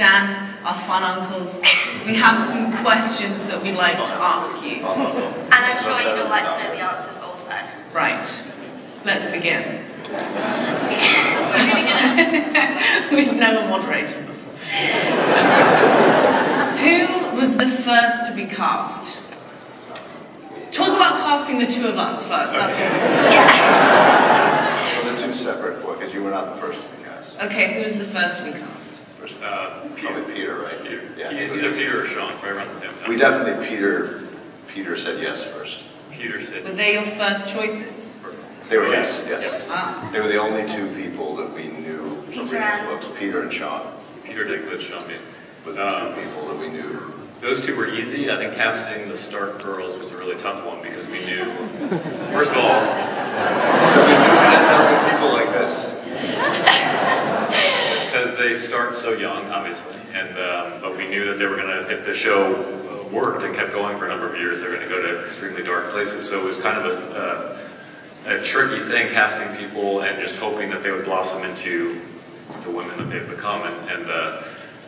Dan, our fun uncles, we have some questions that we'd like to ask you. And I'm sure you would like to know the answers also. Right. Let's begin. We've never moderated before. Who was the first to be cast? Talk about casting the two of us first. That's what Yeah. Well, they're two separate, because you were not the first to be cast. Okay, who was the first to be cast? Probably Peter, right? Peter. Yeah. Either Peter or Sean, right around the same time. We definitely, Peter said yes first. Peter said. Were they your first choices? They were yes. Ah. They were the only two people that we knew. Peter and Peter and Sean. Peter did good, Sean did. Were the two people that we knew. Those two were easy. I think casting the Stark girls was a really tough one because we knew, first of all, Because we knew we didn't know good people like this. because they start so young, obviously, and but we knew that they were gonna, if the show worked and kept going for a number of years, they were gonna go to extremely dark places. So it was kind of a tricky thing, casting people and just hoping that they would blossom into the women that they've become. And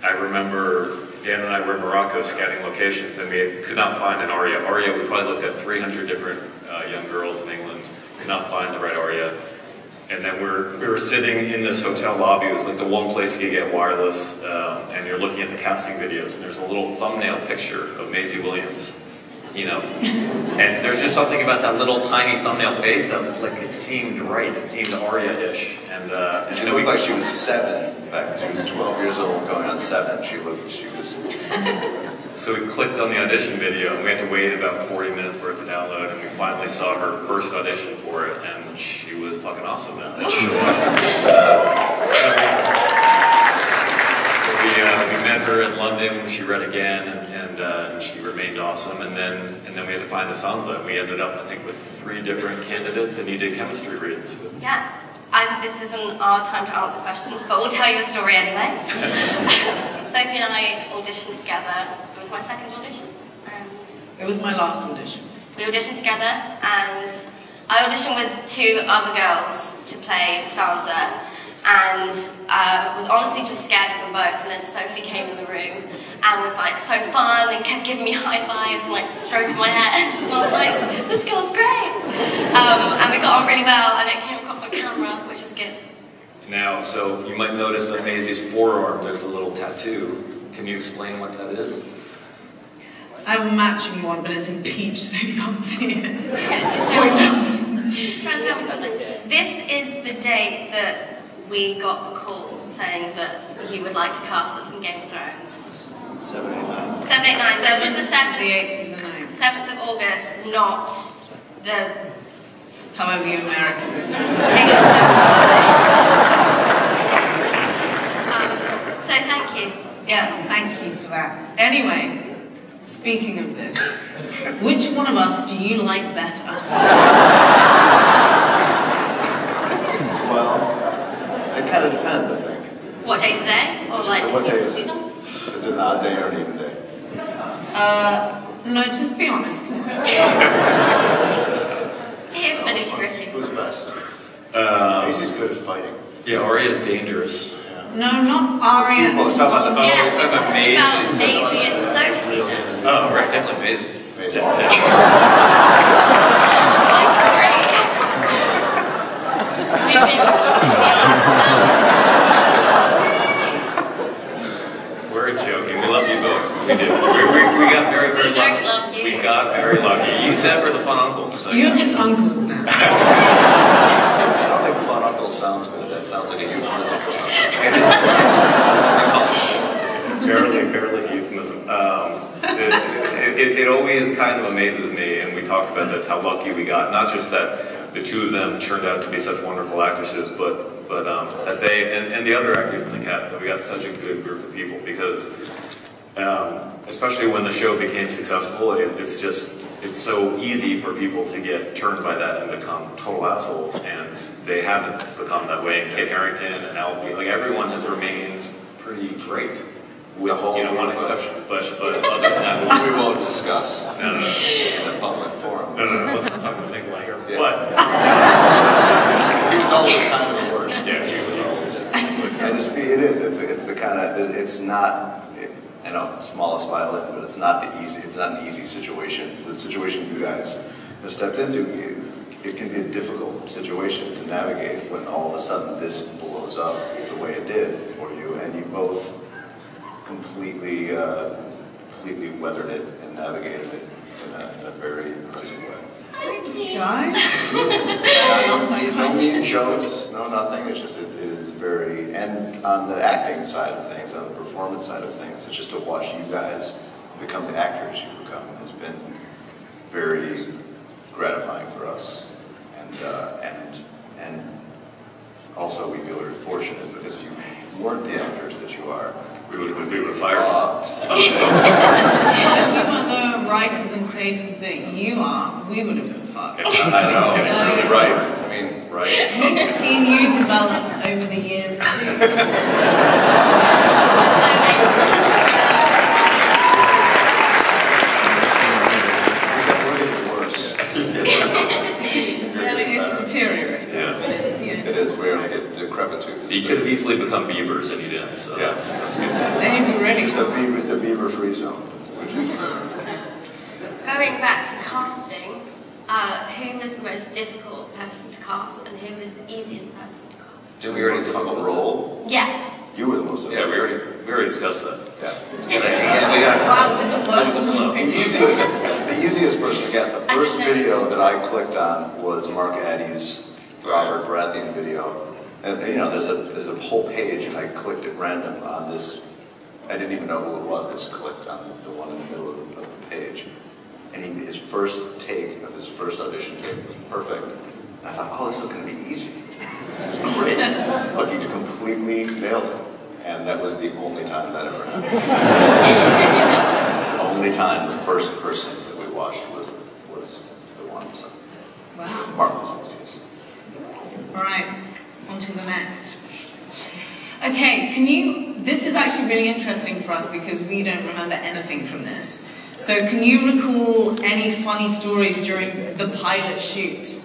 I remember Dan and I were in Morocco scouting locations, and we could not find an aria. Aria, we probably looked at 300 different young girls in England, could not find the right aria. And then we were sitting in this hotel lobby. It was like the one place you could get wireless, and you're looking at the casting videos, and there's a little thumbnail picture of Maisie Williams, you know. And there's just something about that little tiny thumbnail face that, like, it seemed right. It seemed aria-ish. And She looked like she was 7. In fact, she was 12 years old, going on 7. She was. So we clicked on the audition video, and we had to wait about 40 minutes for it to download, and we finally saw her first audition for it, and she was fucking awesome at it. So we met her in London when she read again, and she remained awesome, and then we had to find a Sansa, and we ended up, I think, with 3 different candidates, and you did chemistry reads with. Yes. This isn't our time to answer questions, but we'll tell you the story anyway. Sophie and I auditioned together. It was my second audition. It was my last audition. We auditioned together, and I auditioned with 2 other girls to play Sansa, and was honestly just scared of them both. And then Sophie came in the room and was like so fun and kept giving me high fives and like stroking my head, and I was like, this girl's great. And we got on really well, and it came across on camera, which is good. Now, so you might notice on Maisie's forearm there's a little tattoo. Can you explain what that is? I have a matching one, but it's in peach, so you can't see it. Trying to tell me something. This is the date that we got the call saying that you would like to cast us in Game of Thrones. 7, 8, 9. 7, 8, 9. Which is the 7th, the 8th and the 9th. 7th of August, not the... However you Americans do. So thank you. Yeah, thank you for that. Anyway, speaking of this, which one of us do you like better? Well, it kind of depends, I think. What, day to day? Or like What day is season? it? Is it an odd day or an even day? No, just be honest, come on. Here's the nitty-gritty. Who's best? Maisie's good at fighting. Yeah, Arya's dangerous. No, not Arya and Oh, it's not about the- Yeah, we're we're talking about talking about Maisie. Maisie and Sophie now. Oh, right, definitely Maisie. Maisie. Mine's great. Maybe We're joking. We love you both. We do. We got very, very We lucky. don't love you. We got very lucky. You said we're the fun uncles. So You're just uncles now. I don't think fun uncle sounds good. That sounds like a euphemism for something. barely euphemism. It always kind of amazes me, and we talked about this, how lucky we got. Not just that the 2 of them turned out to be such wonderful actresses, but that they, and the other actors in the cast, that we got such a good group of people, because especially when the show became successful, it's so easy for people to get turned by that and become total assholes, and they haven't become that way. And Kit Harington and Alfie, like, everyone has remained pretty great. With, one exception, but other than that, We won't discuss no. in a public forum. No, let's not talk about Nikolai here. Yeah. But He was always kind of the worst. yeah, he was always. I just feel it is. It's the kind it's not, I know, smallest violin, but it's not an easy situation. The situation you guys have stepped into, it can be a difficult situation to navigate when all of a sudden this blows up the way it did for you, and you both completely weathered it and navigated it in a very impressive way. Thanks, guys. No mean jokes, no nothing. It's just, it is very, and on the acting side of things, on the performance side of things, it's just to watch you guys become the actors you become has been very gratifying for us. And also we feel very fortunate because if you weren't the actors that you are, we would have fired. Well, if you weren't the writers and creators that you are, we would have been fucked. I know, So, really right. I mean, right. We've seen you develop over the years too. Except we're getting worse. It's deteriorating. Yeah. But it's, you know, It is, we're going to get decrepitude. He could have easily become Biebers and he didn't, so Yeah. that's good. then you'd be ready. It's a Bieber-free zone. Going back to casting, who was the most difficult person to cast and who was the easiest person to cast? Did we already talk about the role? Yes. You were the most Yeah, we already discussed that. Yeah. Yeah, we got Wow, with the worst one. The easiest person to guess. The first video that I clicked on was Mark Addy's Robert Baratheon video. And you know, there's a whole page, and I clicked at random on this. I didn't even know who it was. I just clicked on the one in the middle of the page. And his first take of his first audition tape was perfect. And I thought, oh, this is going to be easy. This is great. Look, he completely nailed it. And that was the only time that ever happened. The only time the first person that we watched was the one. So. Wow. Mark was easiest. All right, on to the next. Okay, this is actually really interesting for us because we don't remember anything from this. So can you recall any funny stories during the pilot shoot?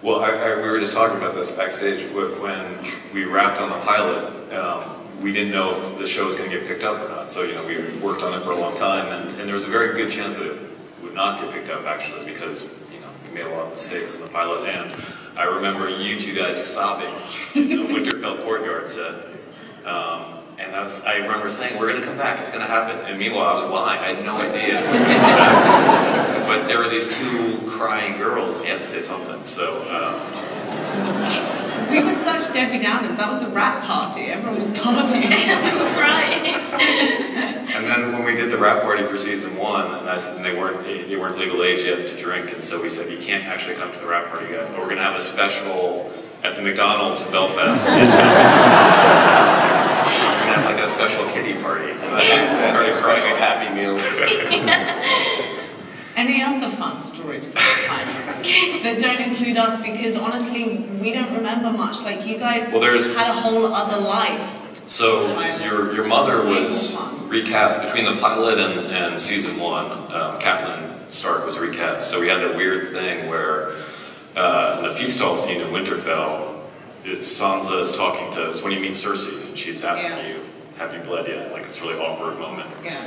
Well, we were just talking about this backstage. When we wrapped on the pilot, we didn't know if the show was going to get picked up or not. So, you know, we worked on it for a long time, and there was a very good chance that it would not get picked up, actually, because, you know, we made a lot of mistakes in the pilot. And I remember you two guys sobbing in the Winterfell courtyard set. And I remember saying, we're going to come back, it's going to happen. And meanwhile, I was lying. I had no idea. But there were these two crying girls, and you had to say something. So, We were such Debbie Downers. That was the rap party. Everyone was partying. Right. and then when we did the rap party for season 1, and they weren't legal age yet to drink, and so we said, you can't actually come to the rap party, guys, but we're going to have a special at the McDonald's in Belfast. We're going to have like a special kiddie party. And special Happy Meals. Any other fun stories from the pilot that don't include us? Because honestly, we don't remember much. Like you guys had a whole other life. So your mother was recast between the pilot and season 1. Catelyn Stark was recast. So we had a weird thing where in the feast hall scene in Winterfell, Sansa is talking to us when you meet Cersei, and she's asking you, "Have you bled yet?" Like it's a really awkward moment. Yeah.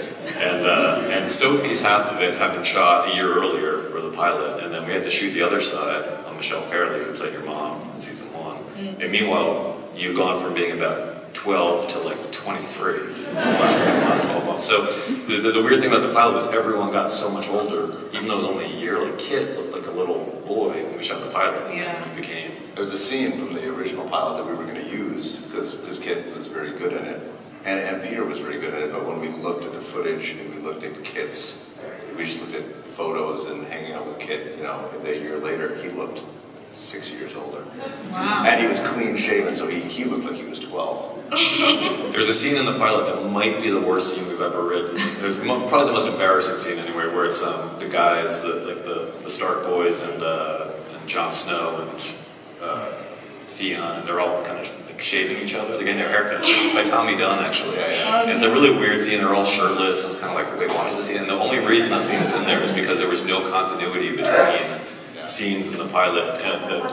And Sophie's half of it had been shot a year earlier for the pilot, and then we had to shoot the other side on Michelle Fairley, who played your mom in season 1. And meanwhile, you've gone from being about 12 to like 23 in the last 12 months. So the weird thing about the pilot was everyone got so much older, even though it was only a year. Like Kit looked like a little boy when we shot the pilot. Yeah. He became. There was a scene from the original pilot that we were going to use because Kit was very good in it. And Peter was very good at it, but when we looked at the footage and we looked at Kit's, we just looked at photos and hanging out with Kit, you know, a year later, he looked 6 years older. Wow. And he was clean shaven, so he looked like he was 12. There's a scene in the pilot that might be the worst scene we've ever written. There's probably the most embarrassing scene anyway, where it's the guys, the Stark boys and Jon Snow and Theon, and they're all kind of like shaving each other. They're getting their haircuts by Tommy Dunn, actually. And it's a really weird scene. They're all shirtless, and it's kind of like, wait, why is this scene? And the only reason that scene is in there is because there was no continuity between scenes in the pilot.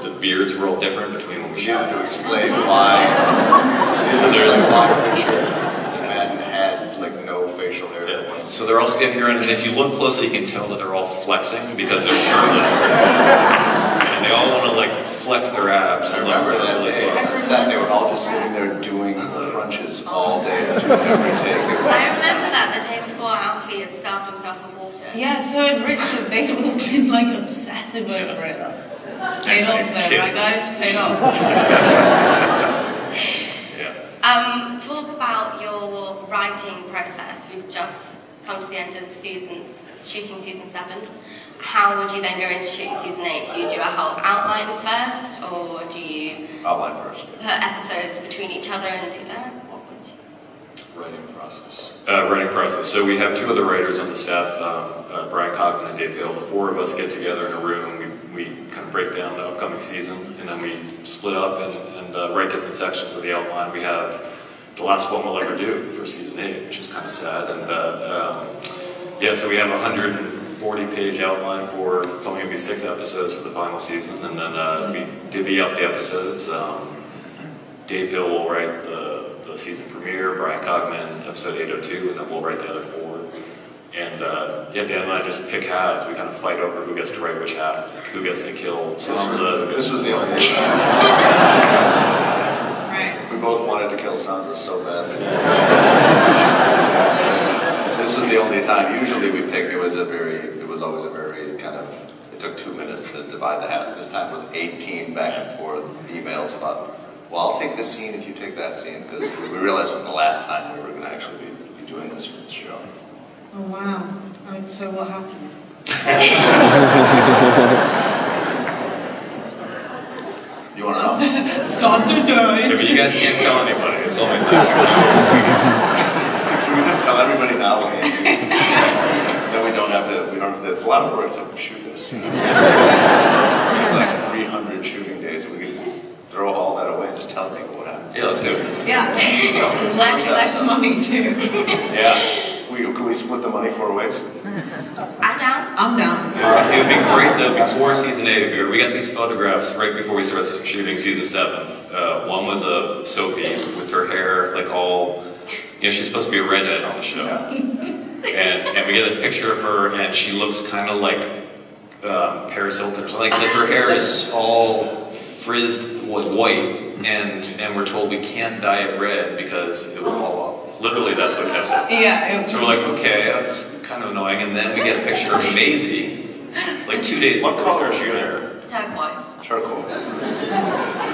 The beards were all different between when we shot. To explain why. So there's So they're all standing around, and if you look closely, you can tell that they're all flexing because they're shirtless. And they all want to like flex their abs. I remember that day on set, they were all just sitting there doing crunches all day, doing every take. I remember that the day before Alfie had starved himself of water. Yeah, so had Richard, they'd all been like obsessive over it. Paid off though, right guys? Paid off. Talk about your writing process. We've just come to the end of shooting season 7. How would you then go into shooting season 8? Do you do a whole outline first, or do you outline first? Put episodes between each other and do that? What would you? Writing process. Writing process. So we have 2 other writers on the staff, Brian Cogman and Dave Hill. The 4 of us get together in a room. We kind of break down the upcoming season, and then we split up and write different sections of the outline. We have the last one we'll ever do for season 8, which is kind of sad. And yeah, so we have a 140-page outline for, it's only going to be 6 episodes for the final season, and then we divvy up the episodes. Dave Hill will write the season premiere, Brian Cogman episode 802, and then we'll write the other 4. And yeah, Dan and I just pick halves. We kind of fight over who gets to write which half, like who gets to kill Sansa. This was the only We both wanted to kill Sansa so badly. This was the only time. Usually we pick. It was always a very kind of. It took 2 minutes to divide the halves. This time was 18 back and forth emails about. Well, I'll take this scene if you take that scene, because we realized it was the last time we were going to actually be doing this for the show. Oh wow! And so what happens? You want to know? Sansa dies. If you guys can't tell anybody, it's only like. Should we just tell everybody now? Then we don't have to. It's a lot of work to shoot this. It's like 300 shooting days. We could throw all that away and just tell people what happened. Yeah, let's do it. Yeah, less money too. Yeah. Can we split the money 4 ways? I'm down. I'm down. It would be great though, before season 8, we got these photographs right before we started shooting season 7. One was of Sophie with her hair like all, she's supposed to be a redhead on the show. Yeah. And we get a picture of her and she looks kind of like Paris Hilton or something. Like her hair is all frizzed with white and we're told we can't dye it red because it will fall off. Literally, that's what kept it. Yeah. So we're like, okay, that's kind of annoying. And then we get a picture of Maisie, like 2 days before we start shooting her. Turquoise. Turquoise.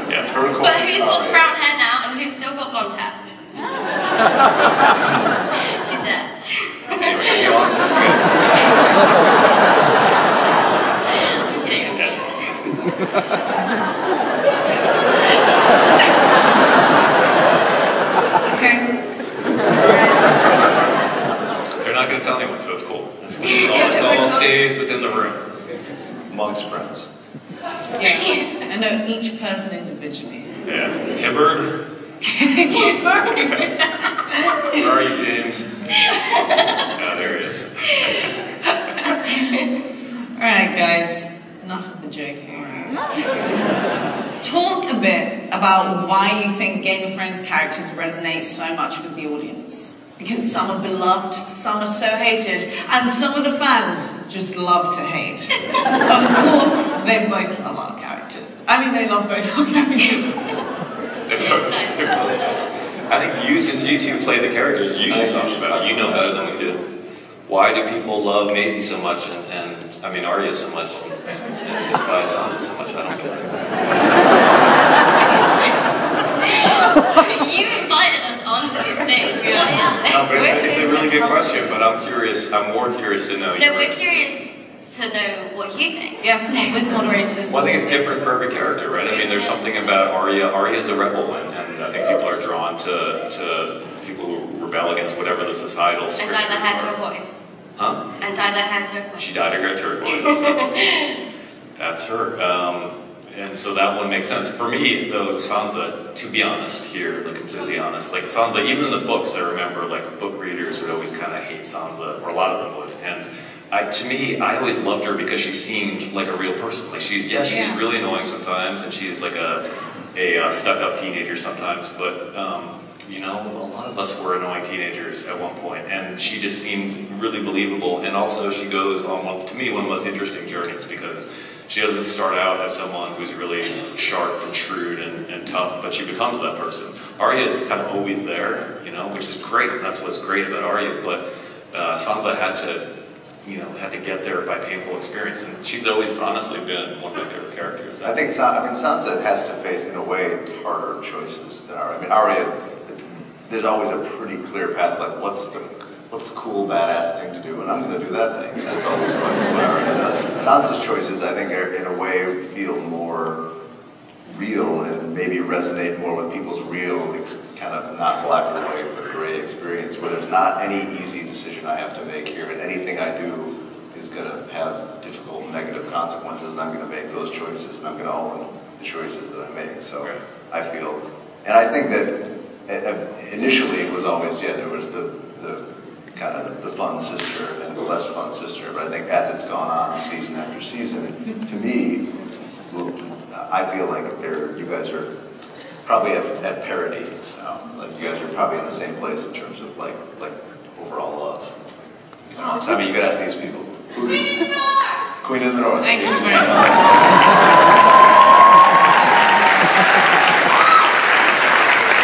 Yeah. Turquoise. But who's got brown hair now and who's still got blonde hair? She's dead. Anyway, it'd be awesome if you guys. I'm kidding. Okay. They're not going to tell anyone, so it's cool. It all stays within the room. Amongst friends. Yeah. I know each person individually. Yeah. Hibbard. Where are you, James? Oh, there he is. Alright guys, enough of the joking. Talk a bit about why you think Game of Thrones characters resonate so much with the audience. Because some are beloved, some are so hated, and some of the fans just love to hate. Of course, they both love our characters. I mean, they love both our characters. I think since you two play the characters, you should talk about it. You know better than we do. Why do people love Maisie so much and I mean Arya so much and despise Sansa so much? I don't get You invited us onto this thing. Yeah. No, but it's a really good question, but I'm more curious to know. No, we're curious to know what you think. Yeah, come on, with moderators. Well, I think it's different for every character, right? I mean, there's something about Arya. Arya is a rebel, and I think people are drawn to people who rebel against whatever the societal And strictures dye their hair are. turquoise. Huh? And dye their hair turquoise. She dyed her hair turquoise. That's her. And so that one makes sense. For me, though, Sansa, to be honest here, like completely honest, like Sansa, even in the books, I remember like book readers would always kind of hate Sansa, or a lot of them would. And to me, I always loved her because she seemed like a real person. Like she's really annoying sometimes, and she's like a stuck-up teenager sometimes. But you know, a lot of us were annoying teenagers at one point, and she just seemed really believable, and also she goes on, to me, one of the most interesting journeys, because she doesn't start out as someone who's really sharp and shrewd and tough, but she becomes that person. Arya is kind of always there, you know, which is great, and that's what's great about Arya, but Sansa had to get there by painful experience, and she's always honestly been one of my favorite characters. I think Sansa has to face, in a way, harder choices than Arya. I mean, Arya, there's always a pretty clear path, like what's the cool, badass thing to do, and I'm going to do that thing. That's always what Arya does. Sansa's choices, I think, are, in a way, feel more real and maybe resonate more with people's real, kind of not black or white, but gray experience, where there's not any easy decision I have to make here, and anything I do is going to have difficult, negative consequences, and I'm going to make those choices, and I'm going to own the choices that I make. So I feel, and I think that initially it was always, there was the kind of the fun sister and the less fun sister, but I think as it's gone on season after season, to me, I feel like you guys are probably at parity now. Like you guys are probably in the same place in terms of like overall love. You know? So, I mean, you could ask these people. Queen of the North! Queen of the North. Thank you very much.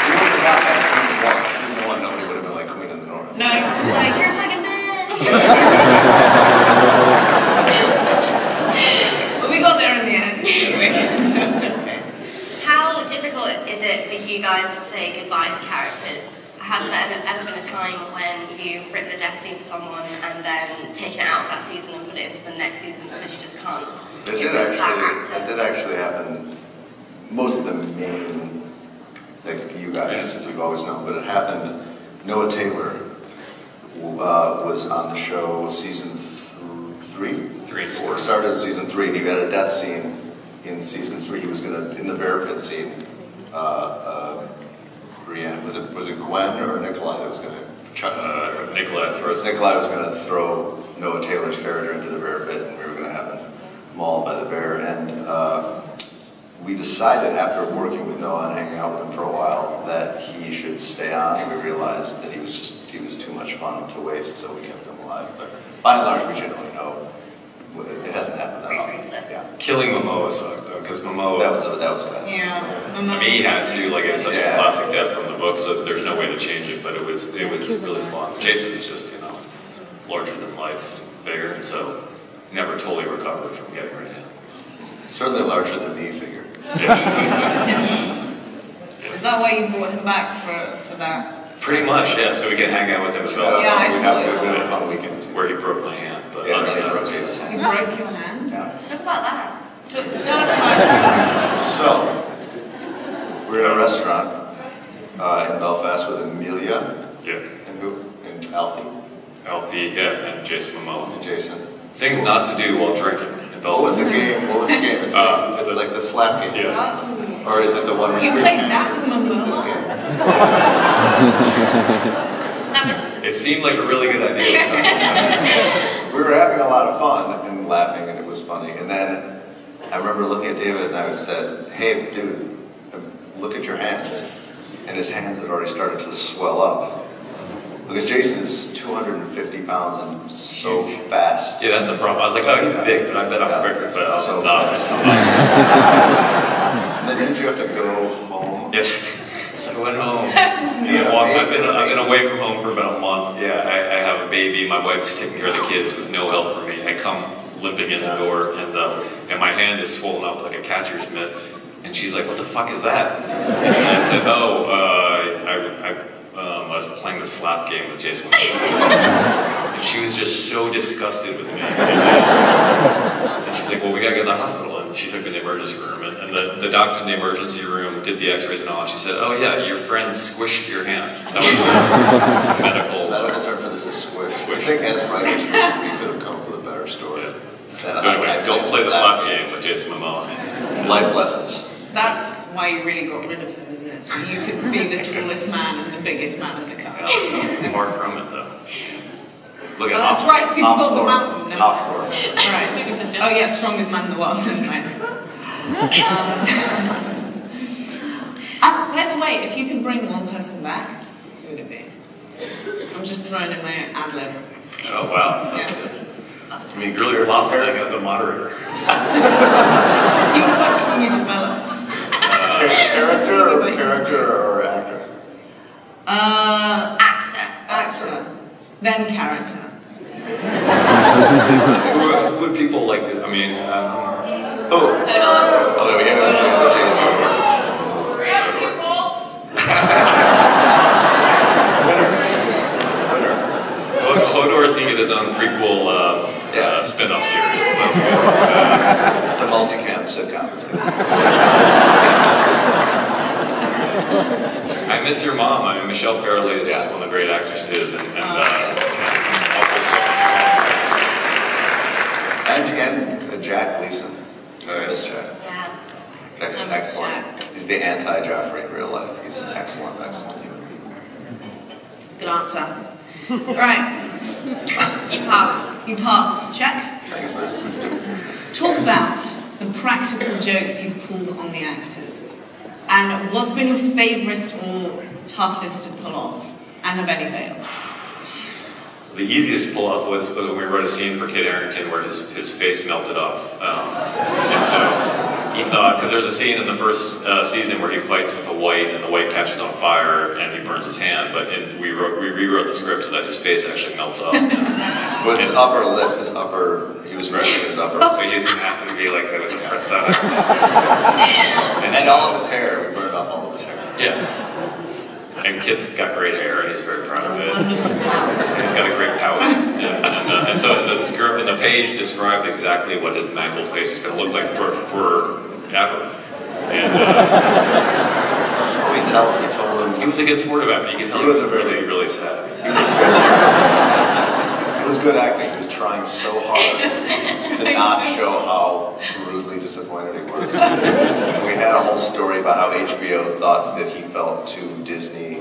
You would have not had season one, nobody would have been like Queen of the North. No, it's like, you're a fucking bitch. But we got there in the end. So it's okay. How difficult is it for you guys to say goodbye to characters? Has there ever been a time when you've written a death scene for someone and then taken it out of that season and put it into the next season because you just can't give that actor? It did actually happen. Most of the main, like you guys, we've always known, but it happened. Noah Taylor was on the show season 3 and 4. Started in season 3, and he got a death scene in season 3. He was gonna, in the bear pit scene, Brienne, was it Gwen or Nikolai that was gonna Nikolai was gonna throw Noah Taylor's character into the bear pit, and we were gonna have him mauled by the bear. And we decided, after working with Noah and hanging out with him for a while, that he should stay on. And we realized that he was too much fun to waste, so we kept him alive. But by and large, we generally know it hasn't happened that often. Yeah. Killing Momoa sucked though, because Momoa. That was bad. Yeah. I mean, he had to, like, it's such a classic death from the book, so there's no way to change it. But it was really fun. Jason's just, you know, larger than life figure, and so never totally recovered from getting rid of him. Certainly larger than me figure. Yeah. Is that why you brought him back for that? Pretty much, yeah. So we can hang out with him as well. Yeah, we had a fun weekend. Where he broke my hand, but yeah, then he rotated his hand. He broke your hand? Yeah. Talk about that. Tell us about it. So, we're in a restaurant in Belfast with Amelia. Yeah. And who? And Alfie. Alfie, yeah, and Jason Momoa. And Jason. Things not to do while drinking in Belfast. What was the game? It's like the slap game. Yeah. Or is it the one where you played that with Momoa? This game. That was just it seemed like a really good idea. We were having a lot of fun and laughing, and it was funny. And then I remember looking at David, and I said, "Hey, dude, look at your hands." And his hands had already started to swell up. Because Jason is 250 pounds and so fast. Yeah, that's the problem. I was like, oh, he's big, but I bet I'm quicker. But so fast. And then didn't you have to go home? Yes. So I went home. I've been away from home for about a month. Yeah, I have a baby. My wife's taking care of the kids with no help from me. I come limping in the door, and my hand is swollen up like a catcher's mitt. And she's like, "What the fuck is that?" And I said, "Oh, I was playing the slap game with Jason." And she was just so disgusted with me. And she's like, "Well, we gotta get to the hospital." And she took me to the emergency room, and the doctor in the emergency room did the x-rays and all, and she said, "Oh yeah, your friend squished your hand." That was the medical term for this is squish. Squish. I think as writers, we could have come up with a better story. Yeah. So anyway, don't play the slap game with Jason Momoa. Life lessons. That's why you really got rid of him, isn't it? So you could be the tallest man and the biggest man in the car. Far from it though. Look at that's right, you've built the mountain. No. Top floor. Right. Oh yeah, strongest man in the world. By the way, if you could bring one person back, who would it be? I'm just throwing in my ad lib. Oh, wow. Yeah. I mean, you're lost-selling as a moderator. You watch when you develop. Character or actor? Actor. Actor. Then character. Who would people like to, I mean, Hold on. Oh, there we go. Hodor is going to get his own prequel spin-off series. It's a multi-cam sitcom. It's good. I miss your mom. I mean, Michelle Fairley is just one of the great actresses, and also so much And Jack Gleason. I miss Jack. Yeah. Excellent. He's the anti-Joffrey in real life. He's an excellent human being. Good answer. Right. You pass. You passed. Check. Thanks, man. Talk about the practical jokes you pulled on the actors. And what's been your favourite or toughest to pull off? And have any failed? The easiest to pull off was when we wrote a scene for Kit Harington where his face melted off. And so he thought, because there's a scene in the first season where he fights with a white and the white catches on fire and he burns his hand, but we rewrote the script so that his face actually melts off. Was his upper lip, he was brushing his upper lip. But he didn't have to be like a prosthetic. And all of his hair, we burned off all of his hair. Yeah. And Kit's got great hair, and he's very proud of it. Wonderful pout. And he's got a great pout. And so the script and the page described exactly what his mangled face was going to look like forever. And We told him he was a good sport about it. You could tell he was really, really sad. It was good acting. He was trying so hard to not show how brutally disappointed he was. We had a whole story about how HBO thought that he felt too Disney.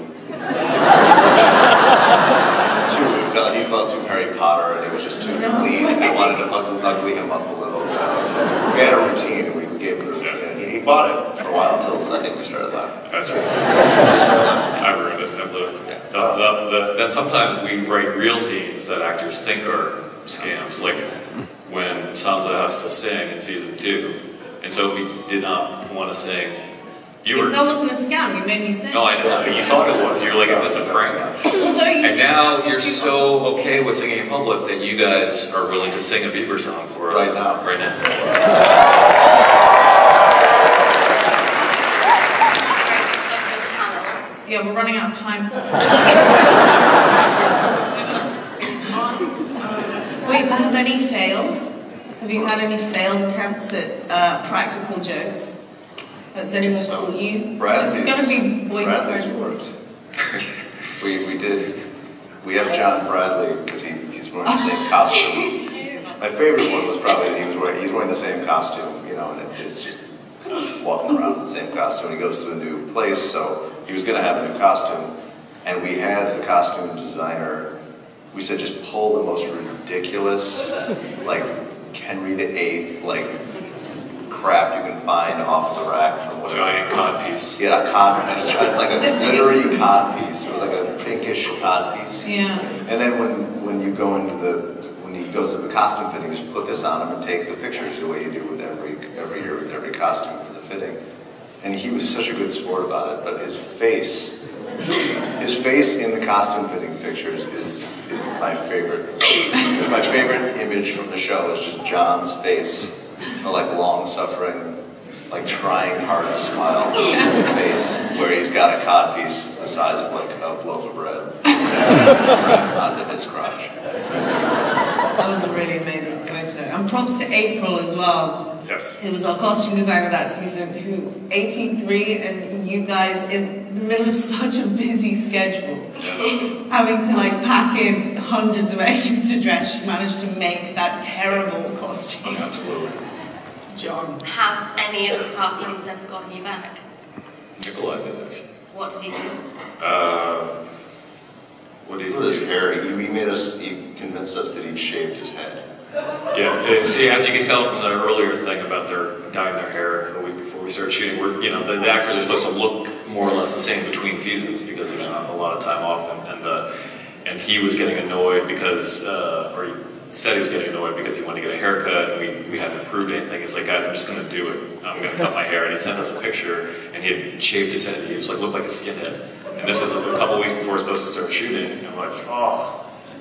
He felt too Harry Potter, and he was just too clean. And they wanted to ugly him up a little. We had a routine, and we gave him a routine. And he bought it for a while until I think we started laughing. That's right. I ruined it. Then sometimes we write real scenes that actors think are scams, like when Sansa has to sing in season 2, and Sophie did not want to sing. That wasn't a scam, you made me sing. No, I know, but you thought it was. You were like, is this a prank? And now you're so okay with singing in public that you guys are willing to sing a Bieber song for us. Right now. Right now. Yeah, we're running out of time. Wait, but have any failed? Have you had any failed attempts at practical jokes? Has anyone caught you? This is going to be Bradley's worked. We have John Bradley because he's wearing the same costume. My favorite one was probably that he's wearing the same costume, and it's just walking around in the same costume. He goes to a new place, so he was going to have a new costume, and we had the costume designer. We said just pull the most ridiculous, like Henry VIII, like crap you can find off the rack from whatever. Giant codpiece. Yeah, a codpiece, like a glittery codpiece. It was like a pinkish codpiece. Yeah. And then when he goes to the costume fitting, just put this on him and take the pictures the way you do with every year with every costume for the fitting. And he was such a good sport about it, but his face in the costume fitting pictures is my favorite. It's my favorite image from the show is just John's face. Like long-suffering, like trying hard to smile face, where he's got a codpiece the size of like a loaf of bread strapped onto his crotch. That was a really amazing photo. And props to April as well. Yes. Who was our costume designer that season, who 83, and you guys in the middle of such a busy schedule, having to like pack in hundreds of extras to dress, she managed to make that terrible costume. Absolutely. John. Have any of the cast members ever gotten you back? Nikolai did actually. What did he do? What did he With his hair, he convinced us that he'd shaved his head. Yeah, see, as you can tell from the earlier thing about their dyeing their hair a week before we started shooting, the actors are supposed to look more or less the same between seasons because there's not a lot of time off, and and he was getting annoyed because, or he said he was getting annoyed because he wanted to get a haircut, and we hadn't approved anything. He's like, guys, I'm just going to do it. I'm going to cut my hair. And he sent us a picture, and he had shaved his head. He was like, looked like a skinhead. And this was a couple weeks before we were supposed to start shooting. And I'm like, oh,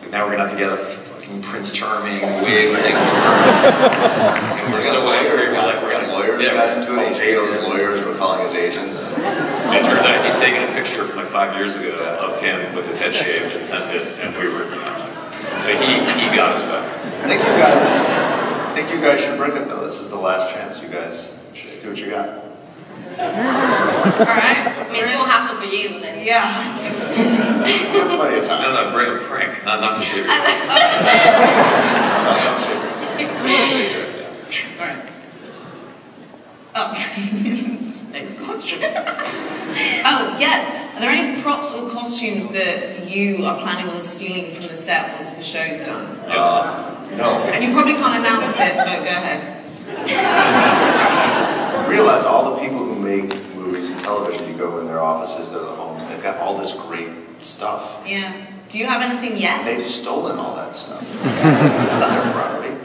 now we're going to have to get a fucking Prince Charming wig thing. And we're so angry. We're like, lawyers got into it. HBO's lawyers were calling his agents. It turned out he'd taken a picture from like 5 years ago of him with his head shaved and sent it, and we were, so he got us back. I think you guys should bring it though. This is the last chance. You guys should see what you got. Alright. I mean, it's more hassle for you than it's Yeah. We have plenty of time. No, bring a prank, not to shave your Not to shave your head. Alright. Oh. Next question. Oh, yes. Are there any props or costumes that you are planning on stealing from the set once the show's done? Yes. No. And you probably can't announce it, but go ahead. Realize all the people who make movies and television, you go in their offices, their homes, they've got all this great stuff. Yeah. Do you have anything yet? They've stolen all that stuff. It's not their property.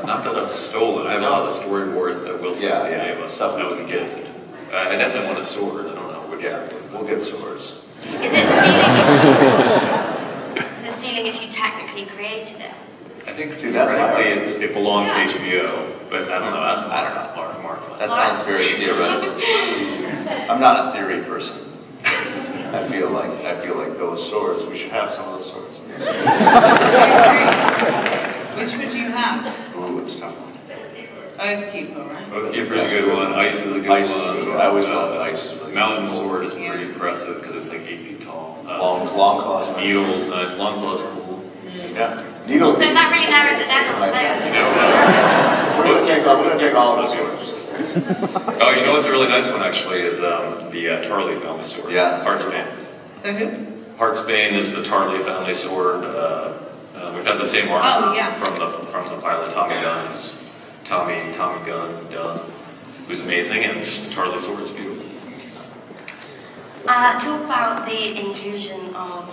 Not that I've stolen. I have a lot of storyboards that Wilson gave us. Stuff That was a gift. I definitely want a sword. I don't know which. Yeah, we'll get swords. Is it stealing if you technically created it? I think See, that's theoretically it belongs to HBO, but I don't know. Ask I don't know. Mark. That sounds very theoretical. I'm not a theory person. I feel like those swords, we should have some of those swords. Which would you have? Ooh, it's a tough one. Oathkeeper, right? Oathkeeper is a good one. Ice is a good Ice is one. good. I always love ice. Is really Mountain cool. sword is pretty impressive because it's like 8 feet tall. Long claws. Needle's nice. Long claw's cool. Yeah. Needle. So that really narrows it down. We're gonna take all of the swords. Oh, you know what's a really nice one actually is the Tarley family sword. Yeah. Heartsbane. The who? Heartsbane is the Tarley family sword. We've had the same armor from the pilot Tommy Gunn, who's Tommy Gunn, who's amazing, and the Tarley sword is beautiful. Talk about the inclusion of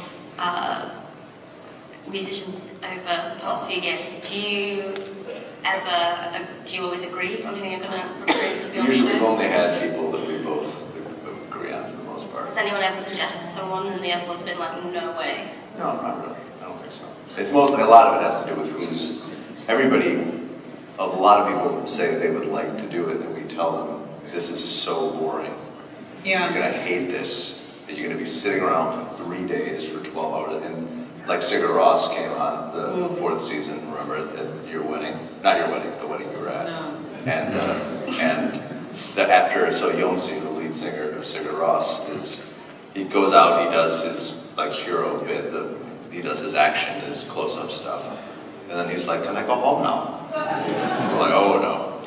musicians over the past few years. Do you always agree on who you're going to recruit to be on the show? Usually we've only had people that we both agree on for the most part. Has anyone ever suggested someone and the other one's been like, no way? No, not really. I don't think so. It's mostly, a lot of it has to do with who's, a lot of people say they would like to do it, and we tell them, this is so boring. Yeah. You're going to hate this, and you're going to be sitting around for 3 days for 12 hours. And like Sigur Rós came on the 4th season, remember, at your wedding? Not your wedding, the wedding you were at. No. After, so Jonsi, the lead singer of Sigur Rós, he goes out, he does his like hero bit, he does his action, his close-up stuff, and then he's like, can I go home now? We're like, oh no.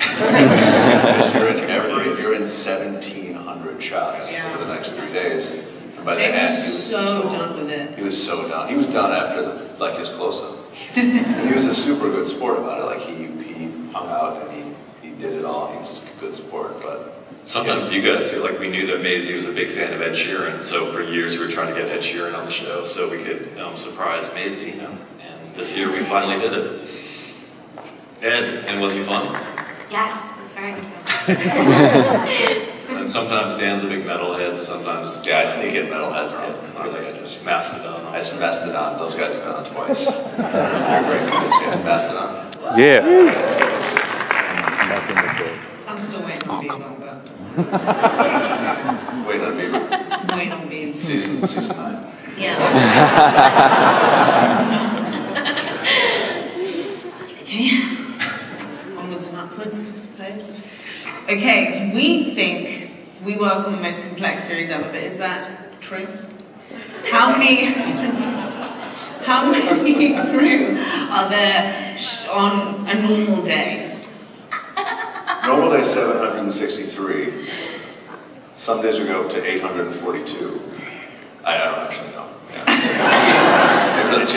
you're in 1,700 shots for the next 3 days. And by the end, he was so done with it. He was so done. He was done after his close-up. And he was a super good sport about it. Like he hung out and he did it all. He was a good sport, but sometimes you guys see, like we knew that Maisie was a big fan of Ed Sheeran, so for years we were trying to get Ed Sheeran on the show so we could surprise Maisie, and this year we finally did it. Ed, and was he fun? Yes, it was very good fun. And sometimes Dan's a big metalhead, so sometimes I sneak in metalheads around. Mastodon. I said Mastodon. Those guys have done it twice. They're great guys. Yeah, Mastodon. Yeah. I'm still waiting on Bieber, Wait on Bieber. Waiting on Biebs. Season 9. Yeah. Okay. Onwards and upwards, I suppose. Okay, we work on the most complex series ever, but is that true? How many crew are there on a normal day? Normal day 763. Some days we go up to 842. I don't actually know. Yeah.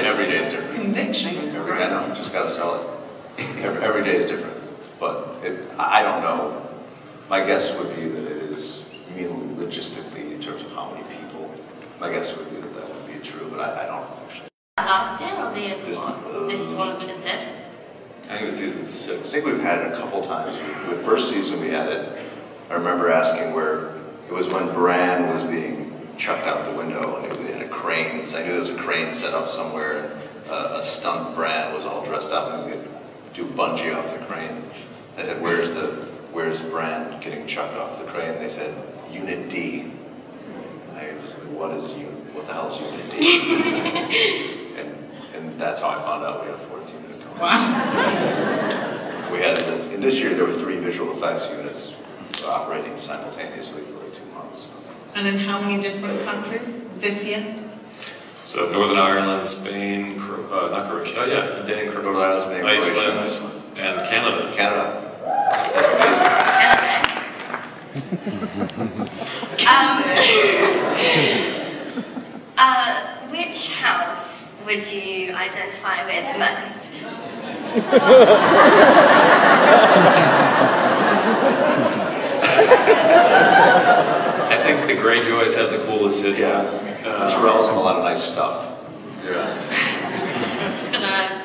Every day is different. Conviction is I know, just gotta sell it. Every day is different. But I don't know. My guess would be that it is, logistically, in terms of how many people, my guess would be that that would be true, but I don't know. I think we've had it a couple times. The first season we had it, I remember asking where, it was when Bran was being chucked out the window, and they had a crane, so I knew there was a crane set up somewhere, and a stunt Bran was all dressed up, and they'd do bungee off the crane. I said, where's Bran getting chucked off the crane? They said, Unit D. I was like, what the hell is Unit D? and that's how I found out we had a fourth unit coming. Wow. We had, in this year, there were 3 visual effects units operating simultaneously for like 2 months. And in how many different countries this year? So Northern Ireland, Spain, not Croatia, Dan, Rhode Island, Spain, Iceland, Croatia, and Canada. Canada. That's amazing. Which house would you identify with the most? I think the Greyjoys have the coolest city. Yeah. The Tyrells have a lot of nice stuff. Yeah. I'm just gonna...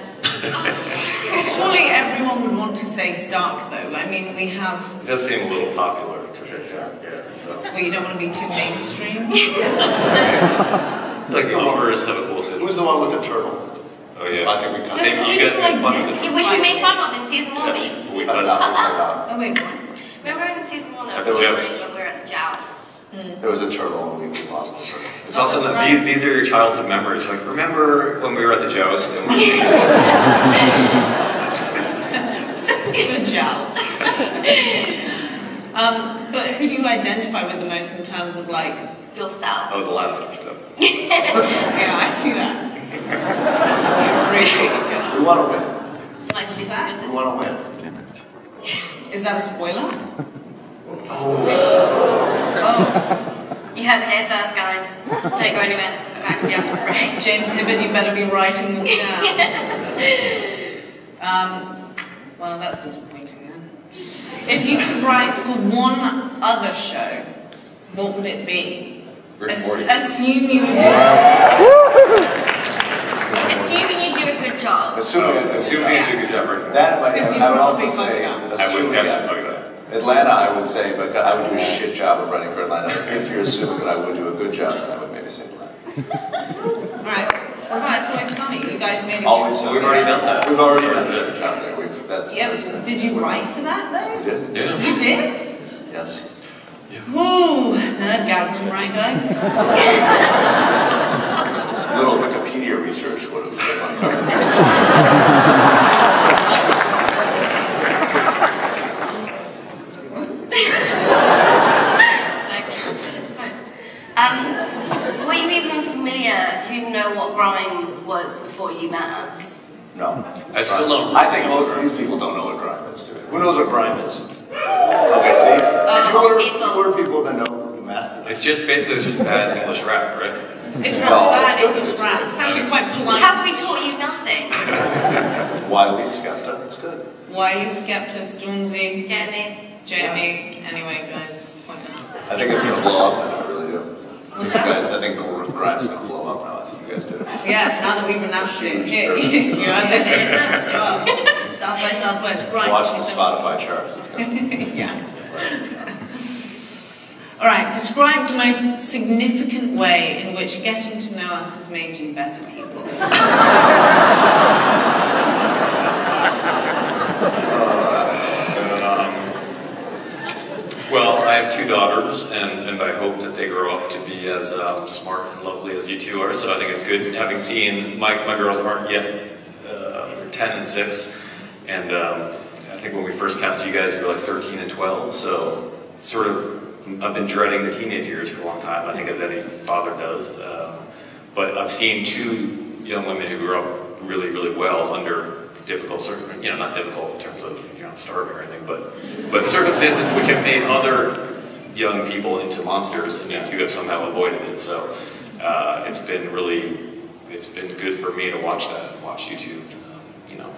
Surely everyone would want to say Stark, though. I mean, we have... It does seem a little popular to say Stark, yeah. So. Well, you don't want to be too mainstream. Like the Umbers have a cool city. Who's the one with the turtle? Oh yeah. I think we cut it out. You guys made fun of it. Which we made fun of in season 1, but We cut it out. Oh, wait, what? remember in season 1 At the joust. when we were at the joust? There was a turtle and we lost the turtle. It's also that these are your childhood memories. Like, remember when we were at the joust? And The joust. But who do you identify with the most in terms of, like... Yourself. oh, the Lannister stuff. Yeah, I see that. We want to win. Like, Is that? We want to win. Is that a spoiler? Oh. You heard it here first, guys. Don't go anywhere. Go back to the after break. James Hibbert, you better be writing this down. Well, that's disappointing then. If you could write for one other show, what would it be? Assume you would do it. Assuming you do a good job. Assuming you do a good job, right? That, but Because I you would also probably fuck say, it up. I would definitely fuck it up. Atlanta, I would say, but I would do a shit job of running for Atlanta. If you're assuming that I would do a good job, then I would maybe say Atlanta. Alright, what about It's Always Sunny? You guys made a Always good Sunny. We've already done that. We've already done a shit job there. That's Yep. Did you write for that though? We did. Yeah. You did? Yes. Ooh, nerdgasm, right guys? A little Wikipedia research would have uncovered. Were you even familiar? Did you even know what grime was before you met us? No. I still don't. I think most of these people don't know what grime is, do they? Who knows what grime is? Okay, see? Fewer people that know who mastered it. It's just basically bad English rap, right? It's No, not bad it's good. English rap. It's actually quite polite. Have we taught you nothing? Wildly Skepta, it's good. Why you Skepta, Stormzy, Jamie? Anyway, guys, pointless. I think it's going to blow up, I really do. What's You that? guys, I think grime's going to blow up now. I think you guys do. Yeah, now that we've announced it. Here, you heard this here first as well. South by Southwest, right? Watch the Spotify charts. It's going to Yeah. Alright, describe the most significant way in which getting to know us has made you better people. Well, I have 2 daughters, and I hope that they grow up to be as smart and lovely as you two are, so I think it's good having seen, my girls aren't yet, they're 10 and 6, and I think when we first cast you guys, you were like 13 and 12, so sort of, I've been dreading the teenage years for a long time, I think as any father does, but I've seen 2 young women who grew up really, really well under difficult circumstances, not difficult in terms of you're not starving or anything, but circumstances which have made other young people into monsters, and you two have somehow avoided it. So it's been good for me to watch that, watch you two.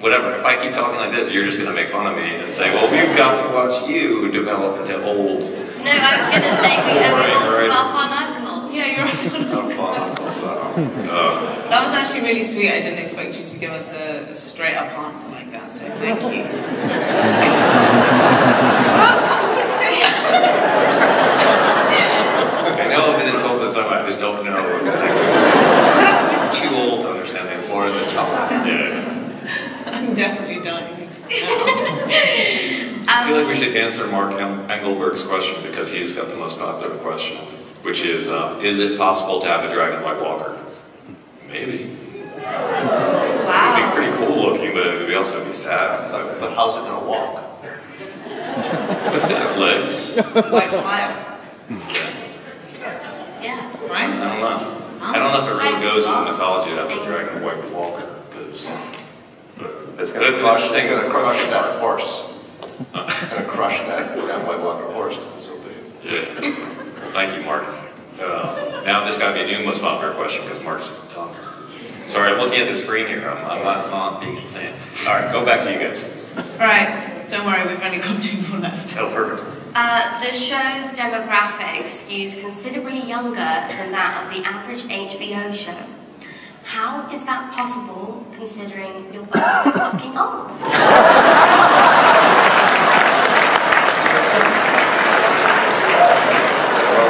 Whatever. If I keep talking like this, you're just going to make fun of me and say, "Well, we've got to watch you develop into old." No, I was going to say we watched our fun animals. Yeah, yeah, you're a fun uncle. That was actually really sweet. I didn't expect you to give us a straight up answer like that, so thank you. I know I've been insulted somewhere, I just don't know. I'm too old to understand the Florida top. Yeah. I'm definitely dying. I feel like we should answer Mark Engelberg's question because he's got the most popular question, which is it possible to have a dragon white walker? Maybe. Wow. It'd be pretty cool looking, but it would also be sad. But how's it gonna walk? It's got legs. White flyer. Yeah. Right? I don't know. I don't know if it really goes with the mythology to have a dragon white walker, because It's gonna crush that horse. It's gonna crush that White Walker horse because it's so big. Yeah. Well, thank you, Mark. Now there's got to be a new most popular question because Mark's dumb. Sorry, I'm looking at the screen here. I'm not being insane. All right, go back to you guys. All right. Don't worry, we've only got 2 more left. Oh, perfect. The show's demographic skews considerably younger than that of the average HBO show. How is that possible, considering you're both so fucking old? Well,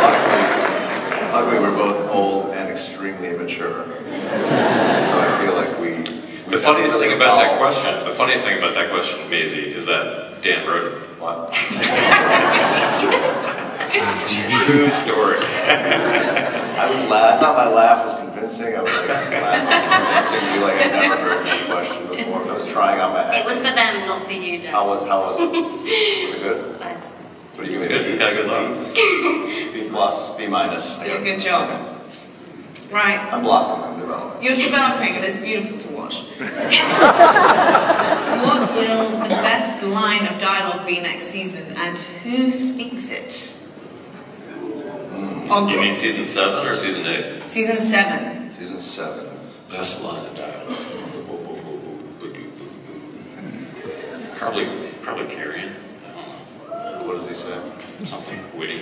luckily we're both old and extremely immature. So I feel like we The funniest thing about that question, Maisie, is that Dan wrote it. What? True story. I was laughing. Not my laugh was convincing. I was like laughing convincing you like I'd never heard that question before. I was trying out my act. It was for them, not for you, Dan. How was it? Was it good? Thanks. What do you It's give good. me? Got a good laugh. B plus, B minus. Did a good job. Right. I'm blossoming. I'm developing. You're developing, and it's beautiful to watch. What will the best line of dialogue be next season, and who speaks it? You mean season 7 or season 8? Season 7. Season 7. Best line of dialogue. Probably Tyrion. I don't know. What does he say? Something witty.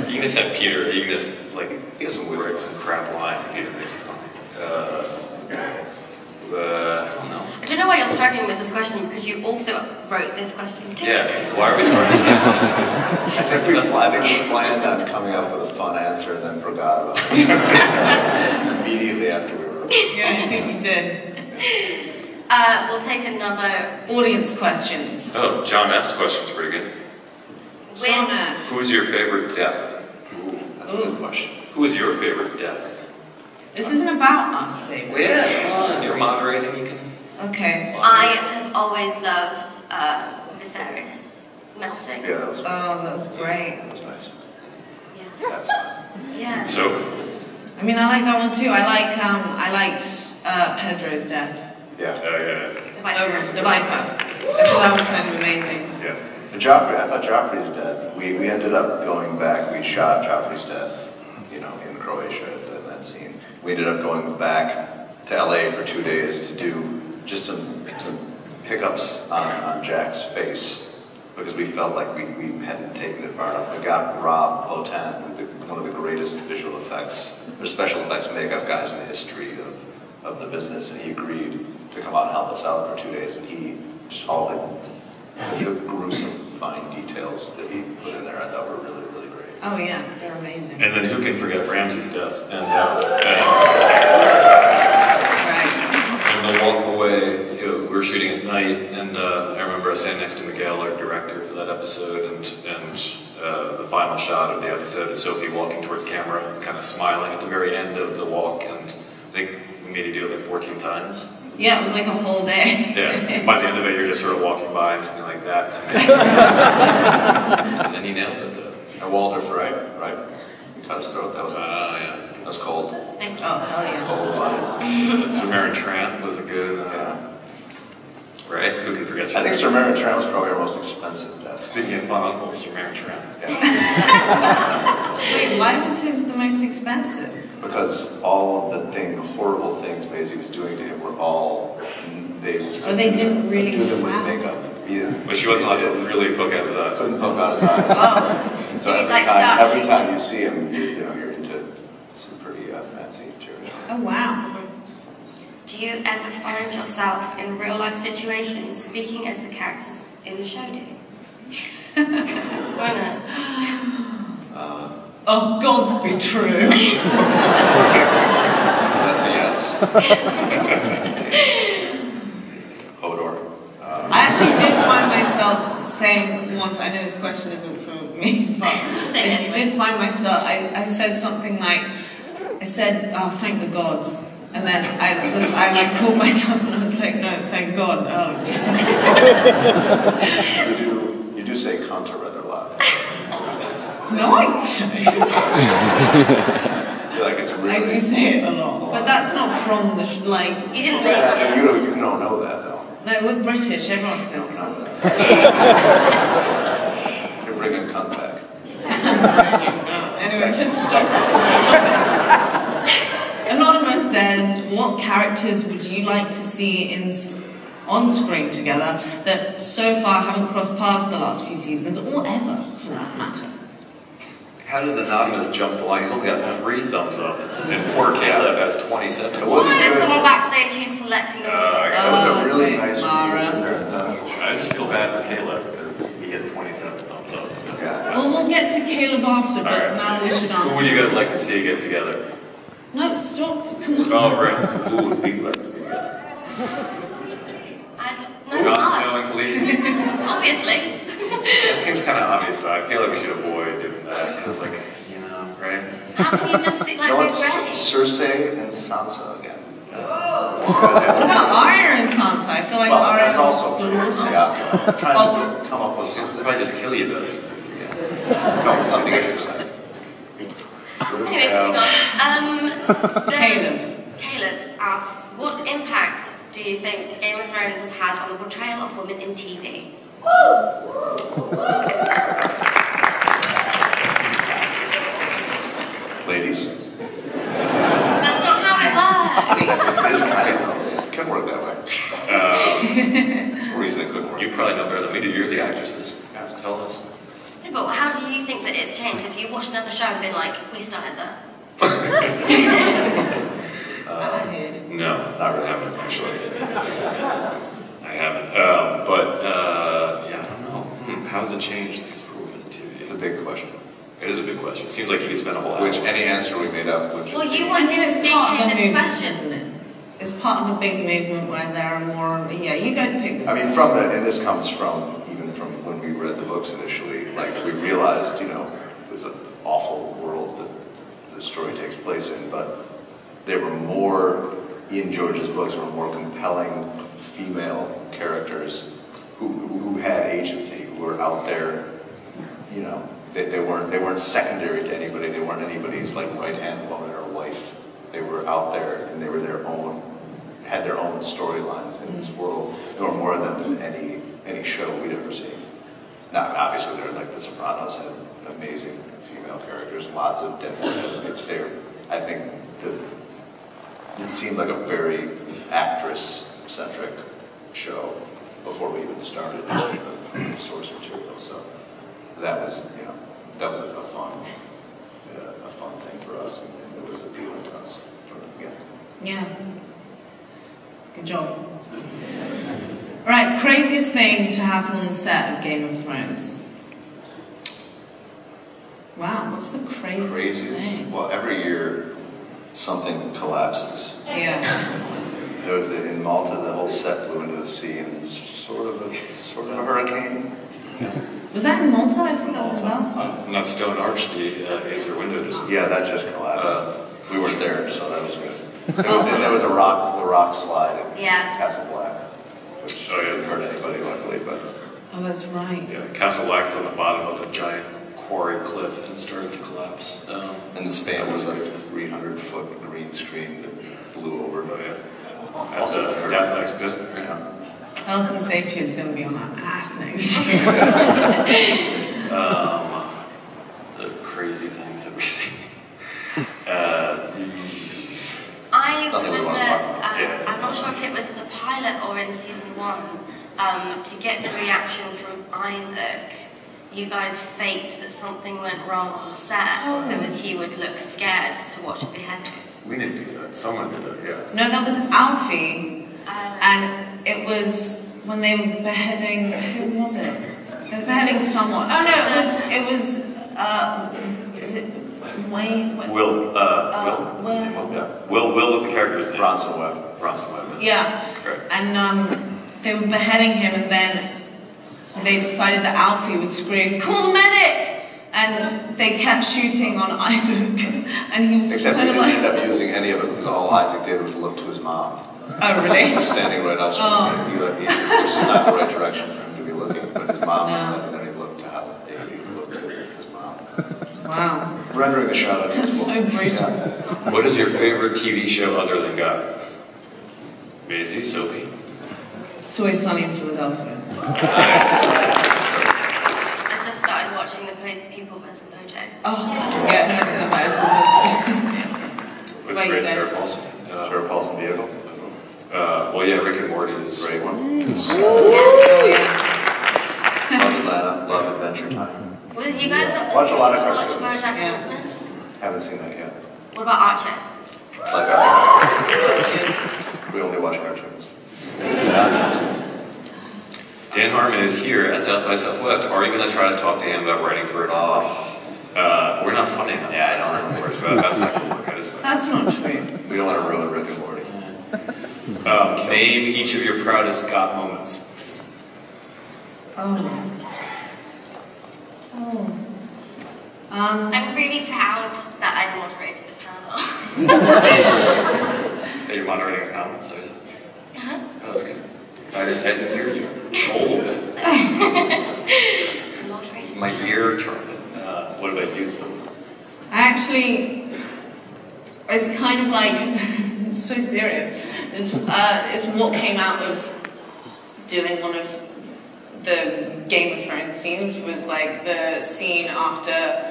You can just have Peter. You can just He has some weird write some crap line. And Peter makes it funny. I don't know. I don't know why you're struggling with this question, because you also wrote this question too. Yeah. Why are we starting that question? I think we planned on coming up with a fun answer and then forgot about it. Immediately after we were. Yeah, I think you did. We'll take another. Audience questions. Oh, John F's question's pretty good. John F. Who's your favorite death? Ooh, that's a good question. Who is your favorite death? This isn't about us, David. Well, yeah, come on. You're moderating. You can. Okay. I have always loved Viserys melting. Yeah, that was fun. Oh, that was great. That was nice. Yeah. Satisfying. Yeah. So, I mean, I like that one too. I liked Pedro's death. Yeah. yeah. The Viper. I thought that was kind of amazing. Yeah. And Joffrey, I thought Joffrey's death, we ended up going back, we shot Joffrey's death, you know, in Croatia in that scene. We ended up going back to LA for 2 days to do just some pickups on Jack's face because we felt like we hadn't taken it far enough. We got Rob Botan, one of the greatest visual effects, or special effects makeup guys in the history of the business, and he agreed to come out and help us out for 2 days, and he just all the gruesome fine details that he put in there I thought were really, really great. Oh yeah, they're amazing. And then who can forget Ramsay's death? And the walk away, we were shooting at night, and I remember I standing next to Miguel, our director, for that episode, and the final shot of the episode is Sophie walking towards camera, kind of smiling at the very end of the walk, and I think we made you do it like 14 times. Yeah, it was like a whole day. Yeah, by the end of it, you're just sort of walking by and something like that. And then you nailed it, though. And Walter Frey, right? He cut his throat, that was nice. Yeah. That was cold. Thank you. Oh, hell yeah. Cold-blooded. Sir Marin Trant was a good, right? Who can forget? I think Sir Marin Trant was probably our most expensive death. Speaking of fun uncles, Sir Marin Trant. Yeah. Wait, why was his the most expensive? Because all of the horrible things Maisie was doing to him were all, they didn't really do them with wow. makeup. Yeah. But she wasn't allowed to really poke out his eyes. Couldn't poke out his eyes. Oh. So every time you see him, you're into some pretty fancy territory. Oh wow. Do you ever find yourself in real life situations speaking as the characters in the show do? Why not? Oh, God's be true. So that's a yes. Hodor. I actually did find myself saying once, I know this question isn't for me, but I did find myself, I said something like, I said, oh, thank the gods. And then I called myself and I was like, no, thank God. Oh. You do say "contra" rather loud. No, I don't. I feel like it's really... I do say it a lot, but that's not from the like. You didn't make it. You don't know that though. No, we're British. Everyone says cunt. You're bringing cunt back. Anyway, Sexist. Anonymous says, what characters would you like to see on screen together that so far haven't crossed past the last few seasons, or ever, for that matter? How did Anonymous jump the line? He's only got 3 thumbs up, and poor Caleb has 27. There's someone backstage who's selecting the That was a really nice Mara. review. I just feel bad for Caleb because he had 27 thumbs up. Yeah. Well, we'll get to Caleb after, but now we should answer. Who would you guys like to see get together? No, stop. Come on. Oh, right. Who would we like to see together? Jon Snow and Khaleesi? Obviously. It seems kind of obvious, though. I feel like we should avoid doing that because, like, right? How can you just think like What's we're Cersei and Sansa again? What about Arya and Sansa? I feel like Well, Arya that's also was I'm trying to come up with something. Probably just kill you, though. Come up with something interesting. Anyway, moving on. Caleb asks, what impact do you think Game of Thrones has had on the portrayal of women in TV? Ladies. That's not how it works. It is kind of, it could work that way. There's a reason it couldn't work. You probably know better than we do. You're the actresses. You have to tell us. No, but how do you think that it's changed? Have you watched another show and been like, we started that? No, not really. I haven't, actually. I haven't. Yeah, I don't know. How has it changed things for women in TV? It's a big question. It is a big question. It seems like you could spend a whole hour. Which any answer we made up would just Well, you I wanted mean, to it's speak part of a in this movement, question. isn't it? It's part of a big movement where there are more. Yeah, you guys pick this. I mean, and this comes from, even from when we read the books initially, like we realized, it's an awful world that the story takes place in, but there were more, in George's books, were more compelling female characters who had agency, who were out there, they weren't secondary to anybody, they weren't anybody's like right-hand woman or wife. They were out there and they were had their own storylines in this world. There were more of them than any show we'd ever seen. Now, obviously, they're like The Sopranos had amazing female characters, lots of depth. I think it seemed like a very actress-centric show before we even started the source material. So that was, a fun thing for us, and it was appealing to us from the beginning. Yeah. Good job. Right, craziest thing to happen on the set of Game of Thrones. Wow, what's the craziest thing? Well, every year something collapses. Yeah. There was in Malta, the whole set blew into the sea, and it's sort of a hurricane. Was that in Malta? I think that was as well. Isn't that Stone Arch, the Acer window? Yeah, that just collapsed. We weren't there, so that was good. And there was the rock slide in Castle Black, which didn't hurt anybody, luckily. But oh, that's right. Yeah, Castle Black is on the bottom of a giant quarry cliff and it started to collapse. And the span was like a 300-foot green screen that blew over. Oh yeah. Also, that's nice bit. Yeah. Health and safety is going to be on our ass next year. The crazy things that we see. I Something we remember, want to talk about. I'm not sure if it was the pilot or in season 1, to get the reaction from Isaac, you guys faked that something went wrong on set, so as he would look scared to watch a beheading. We didn't do that. Someone did that, yeah. No, that was Alfie. And it was when they were beheading, who was it? They were beheading someone. Oh no, it was, is it Wayne? Will. Will was the character's name. Bronson Webb. Bronson Webb. Yeah. Correct. And they were beheading him, and then they decided that Alfie would scream, "Call the medic!" And they kept shooting on Isaac, and he was just Except we kind of didn't like... end up using any of it because all Isaac did was look to his mom. Oh, really? He was standing right up, which is not the right direction for him to be looking, but his mom was standing there, and he looked to how he looked to his mom. Wow. Rendering the shot That's so brutal. Yeah. What is your favorite TV show other than God? Maisie, Sophie? It's Always Sunny in Philadelphia. Nice. I just started watching The People vs. OJ. Oh, yeah, no, it's gonna buy With Wait, you great guys. Sarah Paulson. Sarah Paulson Diego. Well, yeah, Rick and Morty is Great one. Oh, yeah. Love Atlanta. Love Adventure Time. Well, you guys have Watch a lot of watch cartoons. BoJack Yeah. Horseman? Haven't seen that yet. What about Archer? Like we only watch cartoons. Dan Harmon is here at South by Southwest. Are you going to try to talk to him about writing for it? We're not funny enough. Yeah, I don't remember. So that's not going to work. That's not true. We don't want to ruin Rick and Morty. Name each of your proudest God moments. Oh. I'm really proud that I moderated a panel. That you're moderating a panel, so is it? Uh-huh. Oh, that's good. I didn't hear you. Old. Moderated. My ear trumpet. What about you, Sue? Actually, it's kind of like, it's so serious. It's what came out of doing one of the Game of Thrones scenes, was like the scene after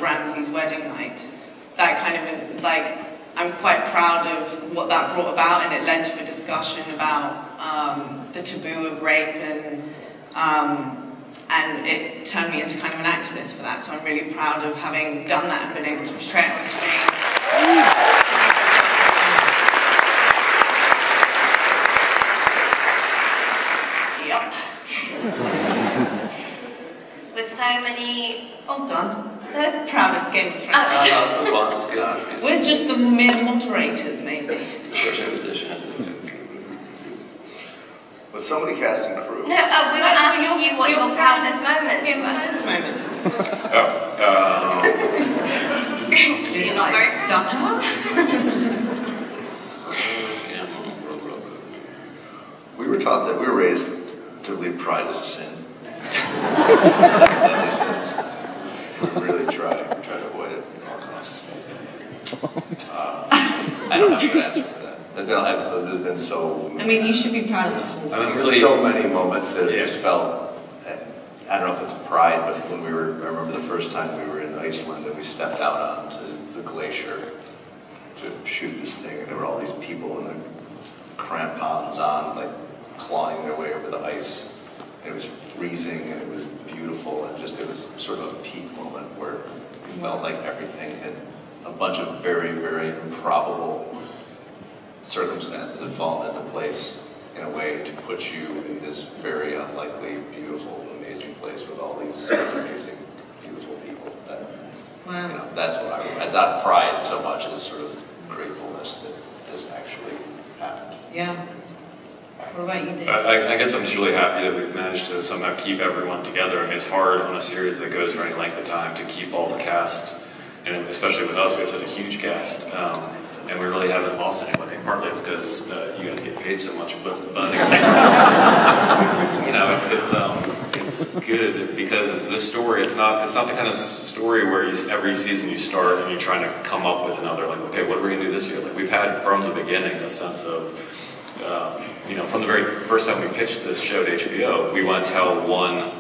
Ramsay's wedding night. That kind of, like, I'm quite proud of what that brought about, and it led to a discussion about the taboo of rape, and it turned me into kind of an activist for that, so I'm really proud of having done that and been able to portray it on screen. Yep. With so many... Well done. The proudest Game of Thrones. That's good. That's good. That's good. We're just the mere moderators, Maisie. With so many cast and crew. No, we were asking you what your proudest moment Game of was. Thrones moment. Did you not very stutter? We were taught that we were raised to believe pride is a sin. It's a deadly sins. We really try to avoid it at all costs. I don't have a good answer for that. There's been so... I mean, you should be proud of yourself. I really... so many moments that it just felt, I don't know if it's pride, but when I remember the first time we were in Iceland and we stepped out onto the glacier to shoot this thing, and there were all these people in the crampons on, like clawing their way over the ice. And it was freezing and it was beautiful, and just it was sort of a peak moment where you felt like everything had, a bunch of very, very improbable circumstances had fallen into place in a way to put you in this very unlikely, beautiful, amazing place with all these amazing, beautiful people. That, Wow. you know, that's what it's not pride so much as sort of gratefulness that this actually happened. Yeah. What about you, Dave? I guess I'm just really happy that we've managed to somehow keep everyone together. I mean, it's hard on a series that goes for any length of time to keep all the cast, and especially with us, we have such a huge cast, and we really haven't lost anyone. I think partly it's because you guys get paid so much, but I think it's, you know, it's good because this story, it's not the kind of story where every season you start and you're trying to come up with another, like, okay, what are we going to do this year? Like, we've had from the beginning a sense of, you know, from the very first time we pitched this show to HBO, we want to tell one,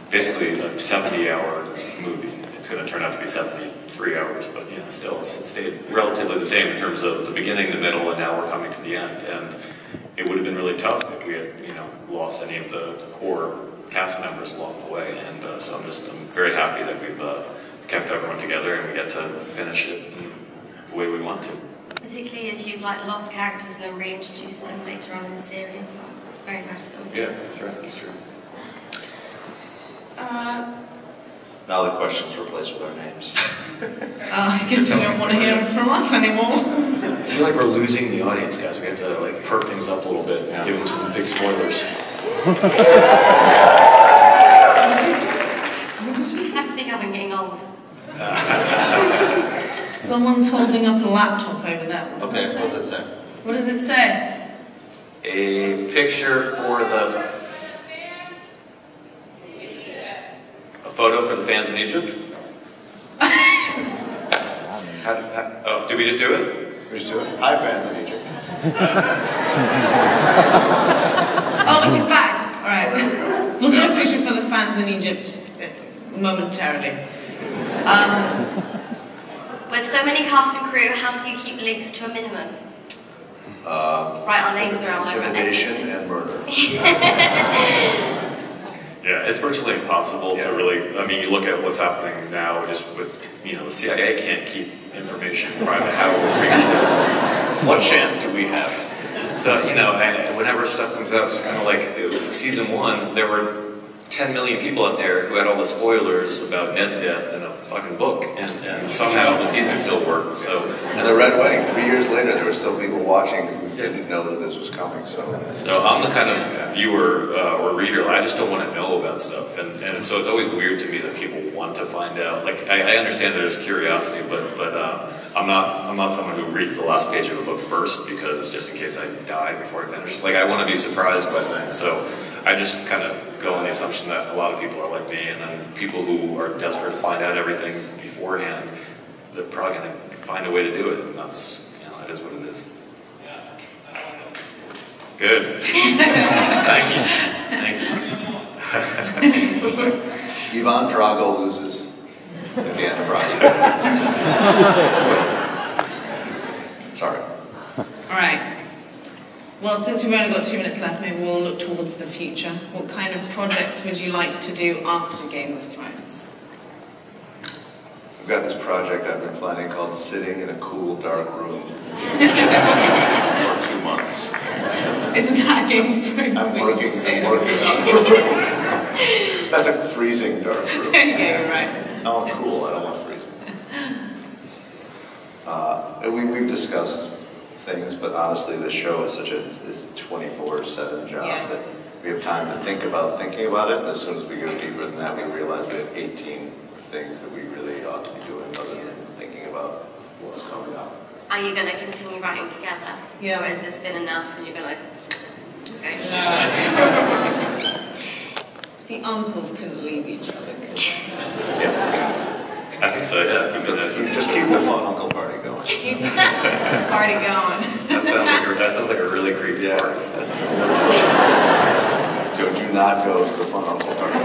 basically a 70-hour movie. It's going to turn out to be 73 hours, but, you know, still it's stayed relatively the same in terms of the beginning, the middle, and now we're coming to the end. And it would have been really tough if we had, you know, lost any of the core cast members along the way, and so I'm very happy that we've kept everyone together and we get to finish it the way we want to. Particularly as you've like lost characters and then reintroduced them later on in the series. It's very nice of you. Yeah, that's right, that's true. Now the questions replaced with our names. I guess you don't want to hear from us anymore. I feel like we're losing the audience, guys. We have to like perk things up a little bit and give them some big spoilers. Have to speak up and getting old. Someone's holding up a laptop over there. What Okay, what does it say? What does it say? A picture for the... A photo for the fans in Egypt? Oh, did we just do it? We just do it. Hi, fans in Egypt. Oh, look, he's back. All right. We'll do a picture for the fans in Egypt momentarily. With so many cast and crew, how do you keep leaks to a minimum? Write our names around over Intimidation and murder. Yeah, it's virtually impossible to really, I mean, you look at what's happening now just with, the CIA can't keep information private. How are we? What chance do we have? So, whenever stuff comes out, it's kind of like season 1, there were 10 million people out there who had all the spoilers about Ned's death in a fucking book, and somehow the season still worked, so... And the Red Wedding, 3 years later, there were still people watching who didn't know that this was coming, so... So I'm the kind of viewer or reader, I just don't want to know about stuff, and so it's always weird to me that people want to find out. Like, I understand there's curiosity, but I'm not someone who reads the last page of a book first, because just in case I die before I finish. Like, I want to be surprised by things, so I just kind of go on the assumption that a lot of people are like me, and then people who are desperate to find out everything beforehand, they're probably going to find a way to do it, and that's, that is what it is. Good. Thank you. Ivan Drago loses at the end of Rocky. Sorry. All right. Well, since we've only got 2 minutes left, maybe we'll look towards the future. What kind of projects would you like to do after Game of Thrones? I've got this project I've been planning called Sitting in a Cool, Dark Room for 2 months. Isn't that a Game of Thrones? I'm working on it. That's a freezing dark room. Yeah, you're right. I want cool, I don't want freezing. We've discussed things, but honestly, this show is such a 24/7 job that we have time to think about thinking about it. And as soon as we go deeper than that, we realize we have 18 things that we really ought to be doing other than thinking about what's coming up. Are you going to continue writing together? Yeah. Or has this been enough and you're going to go? No. The uncles couldn't leave each other, could they? Yeah. I think so, yeah. You just keep the fun uncle party going. Keep the party going. That sounds like a really creepy party. That's the worst. Do not go to the fun uncle party.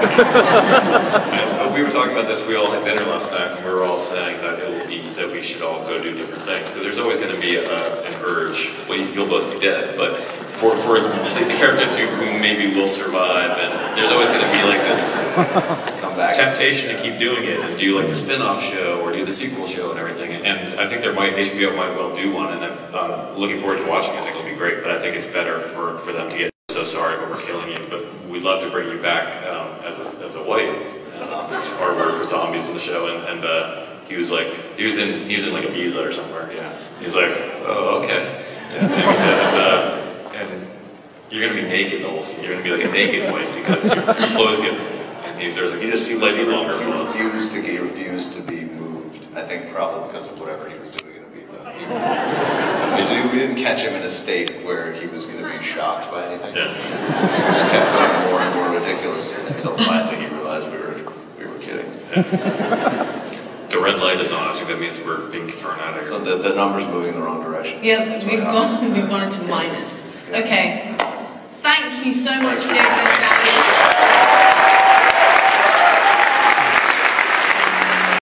We were talking about this, we all had dinner last night, and we were all saying that that we should all go do different things, because there's always going to be an urge. Well, you'll both be dead, but for the characters who maybe will survive, and there's always going to be like this temptation to keep doing it and do like the spin-off show or do the sequel show and everything. And I think HBO might well do one, and I'm looking forward to watching it. I think it'll be great, but I think it's better for them to get so sorry, but we're killing you. But we'd love to bring you back as a white, our word for zombies in the show, and he was in like Ibiza or somewhere. Yeah. He's like, oh, okay. Yeah. And we said, and you're gonna be naked the whole season. You're gonna be like a naked white because your clothes get. And there's like He just slightly longer clothes. He refused to be moved. I think probably because of whatever he was doing in Ibiza. We didn't catch him in a state where he was going to be shocked by anything. Yeah. He just kept going more and more ridiculous until finally he realized we were kidding. Yeah. The red light is on. I think that means we're being thrown out of here. So the number's moving in the wrong direction. Yeah, we've gone into minus. Okay. Thank you so much, Deirdre and Danny.